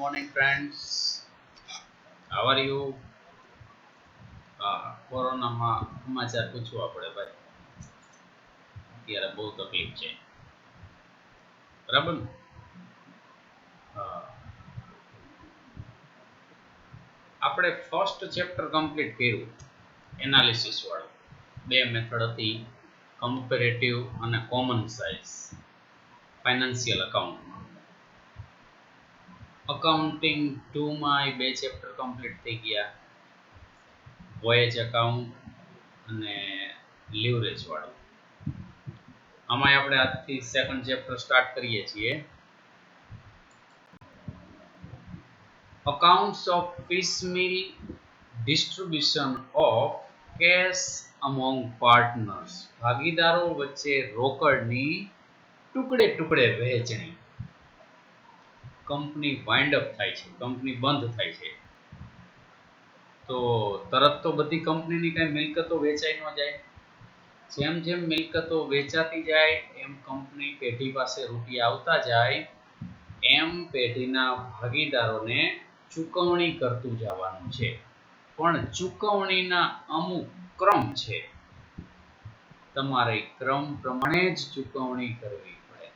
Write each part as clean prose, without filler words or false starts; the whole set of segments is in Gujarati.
morning, friends. How are you? કોરોનામાં સમાચાર પૂછવા પડે ભાઈ. અત્યારે બહુ તકલીફ છે. બરાબર ને? હા. આપણે ફર્સ્ટ ચેપ્ટર કમ્પ્લીટ કર્યું એનાલિસિસ વાળું. બે મેથડ હતી, કમ્પેરેટિવ અને કોમન સાઇઝ ફાઇનાન્શિયલ અકાઉન્ટમાં. અકાઉન્ટિંગ 2 માં બે ચેપ્ટર કમ્પ્લીટ થઈ ગયા, વોયેજ અકાઉન્ટ અને લીવરેજ વાળું. આમાં આપણે આજથી સેકન્ડ ચેપ્ટર સ્ટાર્ટ કરીએ છીએ. Accounts of piecemeal distribution of cash among partners. ભાગીદારો વચ્ચે રોકડની ટુકડે ટુકડે વહેંચણી. કંપની વાઇન્ડ અપ થાય છે, કંપની બંધ થાય છે, તો તરત તો બધી કંપનીની કઈ મિલકતો વેચાઈ ન જાય. જેમ જેમ મિલકતો વેચાતી જાય એમ કંપની પેઢી પાસે રૂપિયા આવતા જાય એમ પેઢીના ભાગીદારોને ચૂકવણી કરતું જવાનું છે. પણ ચૂકવણીના અમુક ક્રમ છે, તમારે ક્રમ પ્રમાણે જ ચૂકવણી કરવી પડે.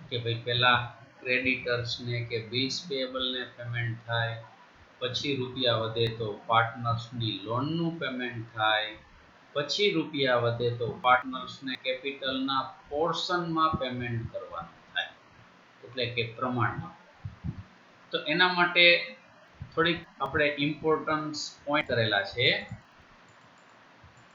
કે ભાઈ પહેલા ક્રેડિટર્સને કે બિલ્સ પેયેબલને પેમેન્ટ થાય, પછી રૂપિયા વધે તો પાર્ટનર્સની લોનનું પેમેન્ટ થાય, પછી રૂપિયા વધે તો પાર્ટનર્સને કેપિટલના પોર્શનમાં પેમેન્ટ કરવાનું થાય, એટલે કે પ્રમાણમાં. તો એના માટે થોડીક આપણે ઇમ્પોર્ટન્સ પોઈન્ટ કરેલા છે.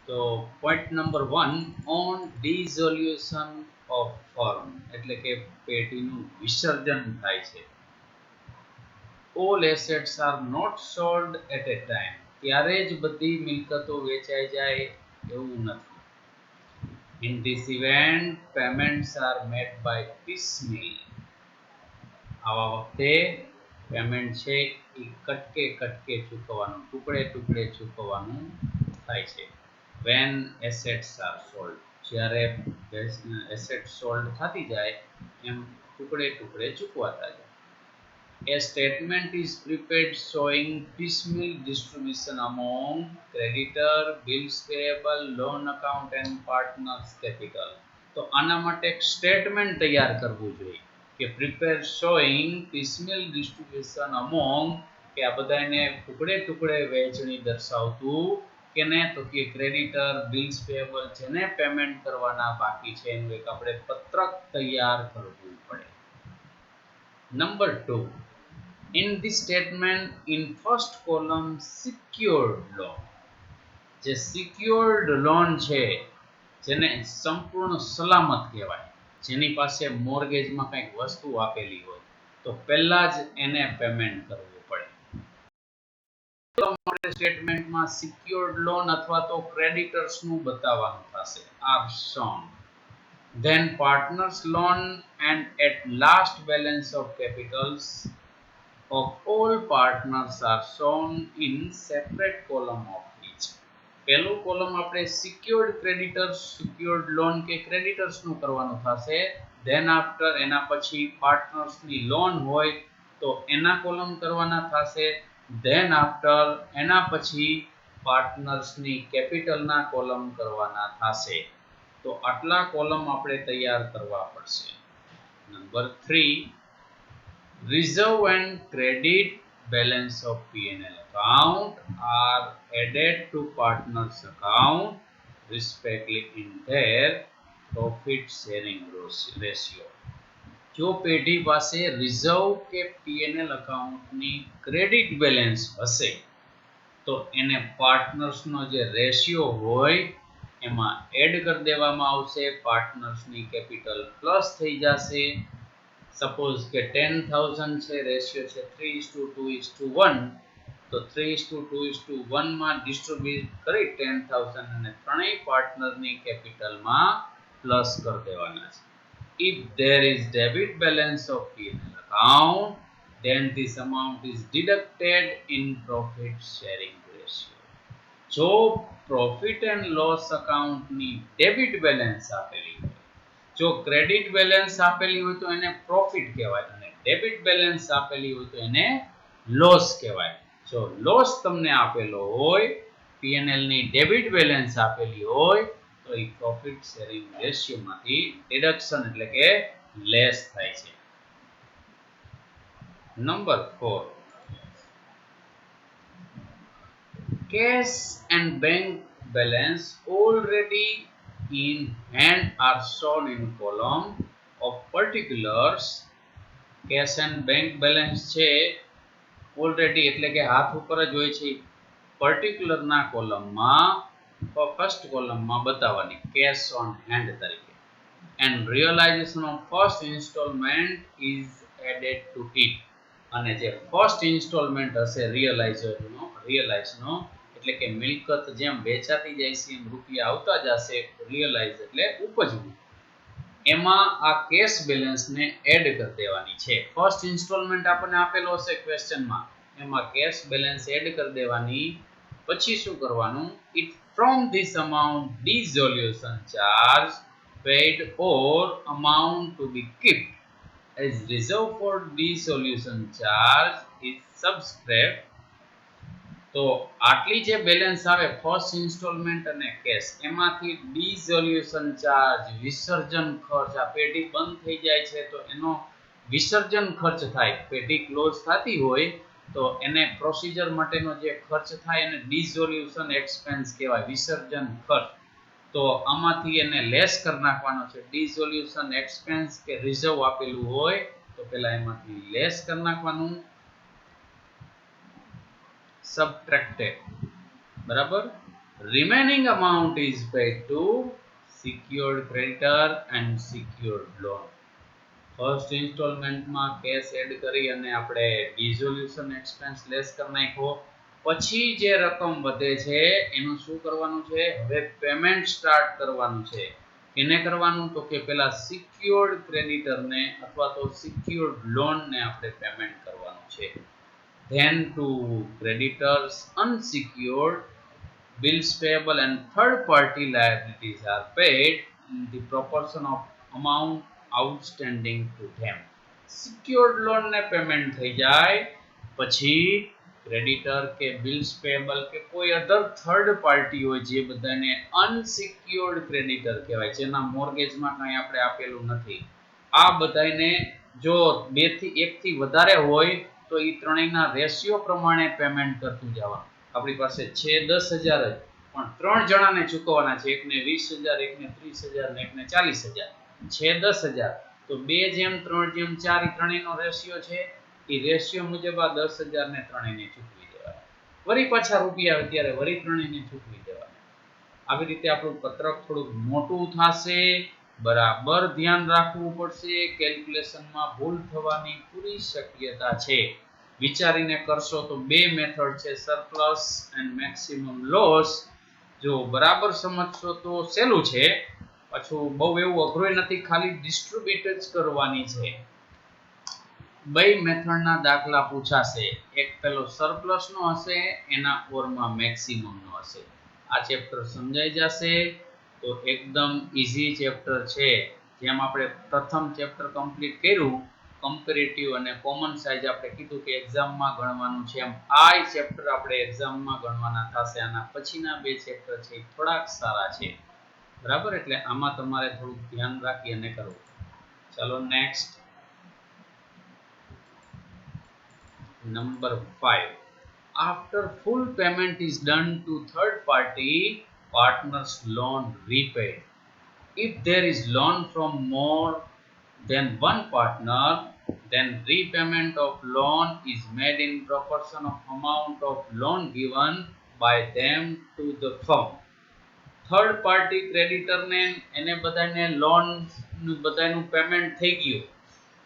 તો point number 1, on dissolution of firm, એટલે કે પેઢીનું વિસર્જન થાય છે. All assets are not sold at a time, ત્યારે જ બધી મિલકતો વેચાઈ જાય એવું નથી. In this event payments are made by piecemeal, આવા વખતે પેમેન્ટ છે એ કટકે કટકે ચૂકવવાનું, ટુકડે ટુકડે ચૂકવવાનું થાય છે. વેન એસેટ્સ આર સોલ્ડ, જ્યારે એસેટ સોલ્ડ થતી જાય એમ ટુકડે ટુકડે ચૂકવાતા જાય. A statement is prepared showing piecemeal distribution among creditor, bills payable, loan account and partners capital. તો આના માટે એક સ્ટેટમેન્ટ તૈયાર કરવું જોઈએ કે prepare showing piecemeal distribution among, કે આ બધાને ટુકડે ટુકડે વહેંચણી દર્શાવતું કે ને, તો કે ક્રેડિટર, બિલ્સ પેયેબલ, જેને પેમેન્ટ કરવાના બાકી છે એનું એક આપણે પત્રક તૈયાર કરવું પડે. Number 2, in this statement in first column secured loan, જે secured loan છે જેને સંપૂર્ણ સલામત કહેવાય, જેની પાસે મોર્ગેજમાં કંઈક વસ્તુ આપેલી હોય તો પહેલા જ એને પેમેન્ટ કરવું પડે. સ્ટેટમેન્ટમાં secured loan અથવા તો ક્રેડિટર્સનું બતાવવાનું થશે, are shown. Then partners loan and at last balance of capitals of all partners are shown in separate column of each. પહેલું કોલમ આપણે secured creditors, secured loan કે creditors નું કરવાનું થશે. then after એના પછી partners ની લોન હોય તો એના કોલમ કરવાના થશે. then after એના પછી partners ની capital ના કોલમ કરવાના થશે. તો આટલા કોલમ આપણે તૈયાર કરવા પડશે. Number 3, reserve and credit balance of P&L account are added to partners account respectively in their profit sharing ratio. જો પેઢી પાસે રિઝર્વ કે P&L અકાઉન્ટની ક્રેડિટ બેલેન્સ હશે તો એને પાર્ટનર્સનો જે રેશિયો હોય એમાં એડ કરી દેવામાં આવશે. પાર્ટનર્સની કેપિટલ પ્લસ થઈ જશે. સપોઝ કે 10,000 છે, રેશિયો છે 3:2:1, તો 3:2:1 માં ડિસ્ટ્રીબ્યુટ કરી 10,000 અને ત્રણેય પાર્ટનરની કેપિટલમાં પ્લસ કરી દેવાના છે. If there is debit balance of P&L account, then this amount is deducted in profit sharing ratio. જો પ્રોફિટ એન્ડ લોસ અકાઉન્ટની ડેબિટ બેલેન્સ આપેલી હોય, જો ક્રેડિટ બેલેન્સ આપેલી હોય તો એને પ્રોફિટ કહેવાય અને ડેબિટ બેલેન્સ આપેલી હોય તો એને લોસ કહેવાય. જો લોસ તમને આપેલો હોય, P&L ની ડેબિટ બેલેન્સ આપેલી હોય તો એ પ્રોફિટ શેરિંગ રેશિયો માંથી ડિડક્શન એટલે કે લેસ થાય છે. Number 4, cash and bank balance already in hand are shown in column of particulars. Cash and bank balance છે ઓલરેડી એટલે કે હાથ ઉપર જ હોય છે, પર્ટિક્યુલર ના કોલમમાં ફર્સ્ટ કોલમમાં બતાવવાની કેશ ઓન હેન્ડ તરીકે. And realisation of first instalment is added to it. અને જે ફર્સ્ટ ઇન્સ્ટોલમેન્ટ હશે રિયલાઇઝનો એટલે કે મિલકત જેમ વેચાતી જાય છે એમ રૂપિયા આવતા જશે, રિયલાઇઝ એટલે ઉપજવું, એમાં આ કેશ બેલેન્સને એડ કરી દેવાની છે. ફર્સ્ટ ઇન્સ્ટોલમેન્ટ આપણને આપેલો હશે ક્વેશ્ચનમાં, એમાં કેશ બેલેન્સ એડ કરી દેવાની. પછી શું કરવાનું? It from this amount dissolution charge paid or amount to be kept as reserve for dissolution charge is subscribed. તો આટલી જે બેલેન્સ આવે ફર્સ્ટ ઇન્સ્ટોલમેન્ટ અને કેશ, એમાંથી ડિસોલ્યુશન ચાર્જ વિસર્જન ખર્ચ, આ પેઢી બંધ થઈ જાય છે તો એનો વિસર્જન ખર્ચ થાય, પેઢી ક્લોઝ થતી હોય તો એને પ્રોસિજર માટેનો જે ખર્ચ થાય એને ડિસોલ્યુશન એક્સપેન્સ કહેવાય, વિસર્જન ખર્ચ. તો આમાંથી એને લેસ કરી નાખવાનો છે. ડિસોલ્યુશન એક્સપેન્સ કે રિઝર્વ આપેલું હોય તો પેલા એમાંથી લેસ કરી નાખવાનું, subtracted. બરાબર. Remaining amount is paid to secured creditor and secured loan. First ઇન્સ્ટોલમેન્ટમાં કેશ એડ કરી અને આપણે ડિસોલ્યુશન એક્સપેન્સ લેસ કરી નાખ્યો. પછી જે રકમ વધે છે એનું શું કરવાનું છે? હવે પેમેન્ટ સ્ટાર્ટ કરવાનું છે. કેને કરવાનું? તો કે પેલા સિક્યોર્ડ ક્રેડિટરને અથવા તો સિક્યોર્ડ લોનને આપણે પેમેન્ટ કરવાનું છે. Then to creditors, unsecured bills payable and third party liabilities are paid in the proportion of amount outstanding to them. Secured loan ને પેમેન્ટ થઈ જાય પછી ક્રેડિટર કે બિલ્સ પેએબલ કે કોઈ અધર થર્ડ પાર્ટી હોય જે બધાને અનસિક્યોર્ડ ક્રેડિટર કહેવાય, જેના મોર્ગેજમાં કંઈ આપણે આપેલું નથી, આ બધાને જો 2 થી 1 થી વધારે હોય તો એ ત્રણેયના રેશિયો પ્રમાણે પેમેન્ટ કરતું જવાનું. આપણી પાસે છે 10,000 જ, પણ 3 જણાને ચૂકવવાના છે, એકને 20,000, એકને 30,000 ને એકને 40,000. છે 10,000 તો 2:3:4 એ ત્રણેયનો રેશિયો છે. એ રેશિયો મુજબ આ 10,000 ને ત્રણેયને ચૂકવી દેવાના. વળી પાછા રૂપિયા આવે ત્યારે વળી ત્રણેયને ચૂકવી દેવાના. આવી રીતે આપણું પત્રક થોડુંક મોટું થશે, બરાબર ધ્યાન રાખવું પડશે. કેલ્ક્યુલેશનમાં ભૂલ થવાની પૂરી શક્યતા છે. વિચારીને કરશો તો 2 મેથડ છે, સરપ્લસ એન્ડ મેક્સિમમ લોસ. જો બરાબર સમજશો તો સહેલું છે, પાછું બહુ એવું અઘરું નથી, ખાલી ડિસ્ટ્રીબ્યુટ જ કરવાની છે. બે મેથડના દાખલા પૂછાશે, એક પેલો સરપ્લસનો હશે, એના ઓરમાં મેક્સિમમનો હશે. આ ચેપ્ટર સમજાઈ જશે તો એકદમ ઈઝી ચેપ્ટર છે. જેમ આપણે પ્રથમ ચેપ્ટર કમ્પ્લીટ કર્યું કમ્પેરેટિવ અને કોમન સાઇઝ, આપણે કીધું કે એક્ઝામમાં ગણવાનું છે, એમ આ ચેપ્ટર આપણે એક્ઝામમાં ગણવાના થશે. આના પછીના 2 ચેપ્ટર છે એ થોડાક સારા છે, બરાબર. એટલે આમાં તમારે થોડુંક ધ્યાન રાખી અને કરવું. ચાલો next, number 5. After full payment is done to third party, partners loan repaid. If there is loan from more than one partner, then repayment of loan is made in proportion of amount of loan given by them to the firm. Third party ક્રેડિટરને એને બધાને લોન બધાનું પેમેન્ટ થઈ ગયું,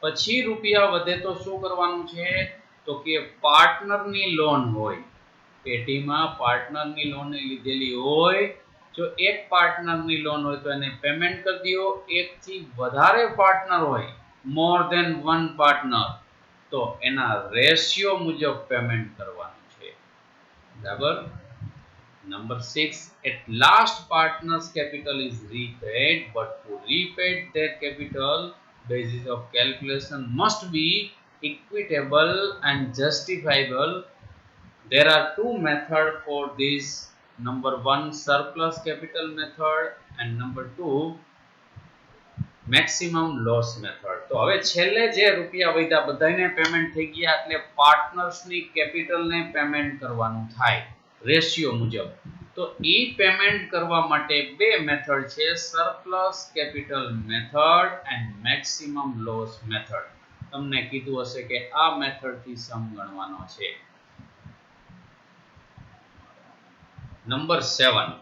પછી રૂપિયા વધે તો શું કરવાનું છે? તો કે પાર્ટનરની લોન હોય, પેટીમાં પાર્ટનરની લોન લીધેલી હોય, જો એક પાર્ટનરની લોન હોય તો એને પેમેન્ટ કરી દો. એકથી વધારે પાર્ટનર હોય, મોર ધેન વન પાર્ટનર, તો એના રેશિયો મુજબ પેમેન્ટ કરવાનું છે, બરાબર. Number 6. At last, partners' capital is repaid, but to repay their capital, basis of calculation must be equitable and justifiable. There are two methods for this. Number one, surplus capital method, and number two, maximum loss method. તો હવે છેલ્લે જે રૂપિયા વધ્યા બધાને પેમેન્ટ થઈ ગયા એટલે પાર્ટનર્સની કેપિટલને પેમેન્ટ કરવાનું થાય રેશિયો મુજબ. તો ઈ પેમેન્ટ કરવા માટે બે મેથડ છે, surplus capital method and maximum loss method. તમને કીધું હશે કે આ મેથડ થી સમ ગણવાનો છે. Number 7.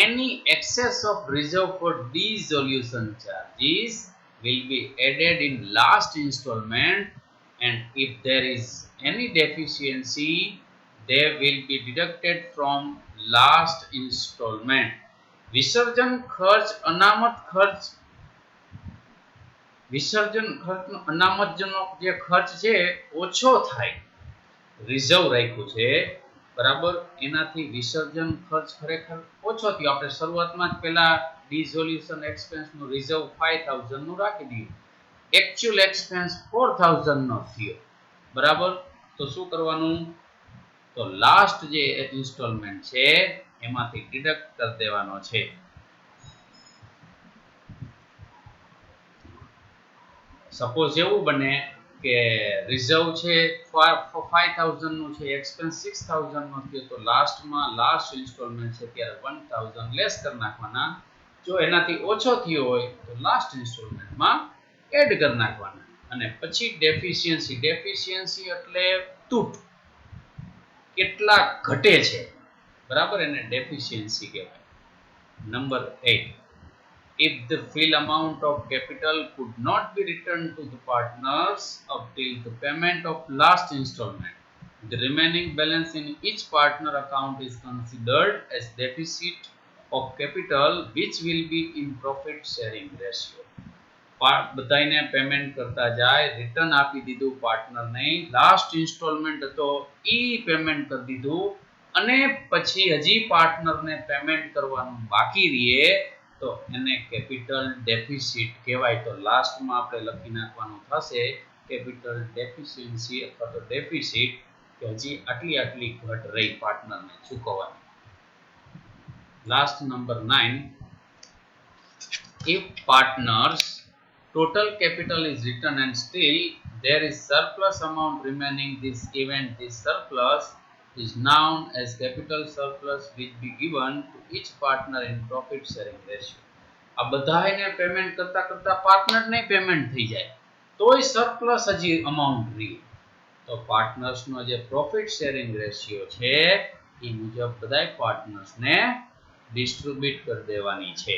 Any excess of reserve for dissolution charges will be added in last installment, and if there is any deficiency, they will be deducted from last installment. વિસર્જન ખર્ચ અનામતજનક જે ખર્ચ છે ઓછો થાય, રિઝર્વ રાખ્યું છે બરાબર, એનાથી વિસર્જન ખર્ચ ખરેખર ઓછો થયો. આપણે શરૂઆતમાં જ પહેલા ડિસોલ્યુશન એક્સપેન્સ નું રિઝર્વ 5000 નું રાખી દીધું, એક્ચ્યુઅલ એક્સપેન્સ 4000 નો થયો બરાબર. તો શું કરવાનું, તો લાસ્ટ જે ઇન્સ્ટોલમેન્ટ છે એમાંથી ડિડક્ટ કરી દેવાનો છે. સપોઝ એવું બને કે રિઝર્વ છે 5000 નું છે, એક્સપેન્સ 6000 નો થયો, તો લાસ્ટમાં લાસ્ટ ઇન્સ્ટોલમેન્ટ છે ત્યારે 1000 લેસ કરી નાખવાના. જો એનાથી ઓછો થયો હોય તો લાસ્ટ ઇન્સ્ટોલમેન્ટમાં એડ કરી નાખવાના. અને પછી ડેફિશિયન્સી એટલે તૂટ, કેટલા ઘટે છે બરાબર, એને ડેફિશિયન્સી કહેવાય. Number 8. If the full amount of capital could not be returned to the partners up till the payment of last installment, the remaining balance in each partner account is considered as deficit of capital, which will be in profit sharing ratio. બધાને પેમેન્ટ કરતા જાય, રિટર્ન આપી દીધું પાર્ટનરને, લાસ્ટ ઇન્સ્ટોલમેન્ટ હતો ઈ પેમેન્ટ કરી દીધું, અને પછી હજી પાર્ટનરને પેમેન્ટ કરવાનું બાકી રહીએ તો એને કેપિટલ ડેફિસિટ કહેવાય. તો લાસ્ટમાં આપણે લખી નાખવાનું થશે કેપિટલ ડેફિશિયન્સી અથવા તો ડેફિસિટ, કે હજી આટલી ઘટ રહી પાર્ટનરને ચૂકવવાની. Last number 9. If partners total capital is written and still there is surplus amount remaining, this surplus is known as capital surplus, which be given to each partner in profit sharing ratio. આ બધાને પેમેન્ટ કરતા કરતા પાર્ટનરને પેમેન્ટ થઈ જાય તોય સરપ્લસ હજી અમાઉન્ટ રહી, તો પાર્ટનર્સનો જે પ્રોફિટ શેરિંગ રેશિયો છે એ મુજબ બધાય પાર્ટનર્સને ડિસ્ટ્રીબ્યુટ કરી દેવાની છે.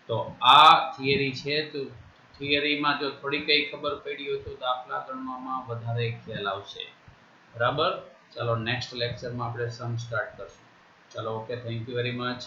તો આ થિયરી છે. તો થિયરીમાં જો થોડી કઈ ખબર પડી હોય તો દાખલા ગણવામાં વધારે ખ્યાલ આવશે બરાબર. ચાલો નેક્સ્ટ લેક્ચરમાં આપણે સમ સ્ટાર્ટ કરશું. ચાલો, okay, thank you very much.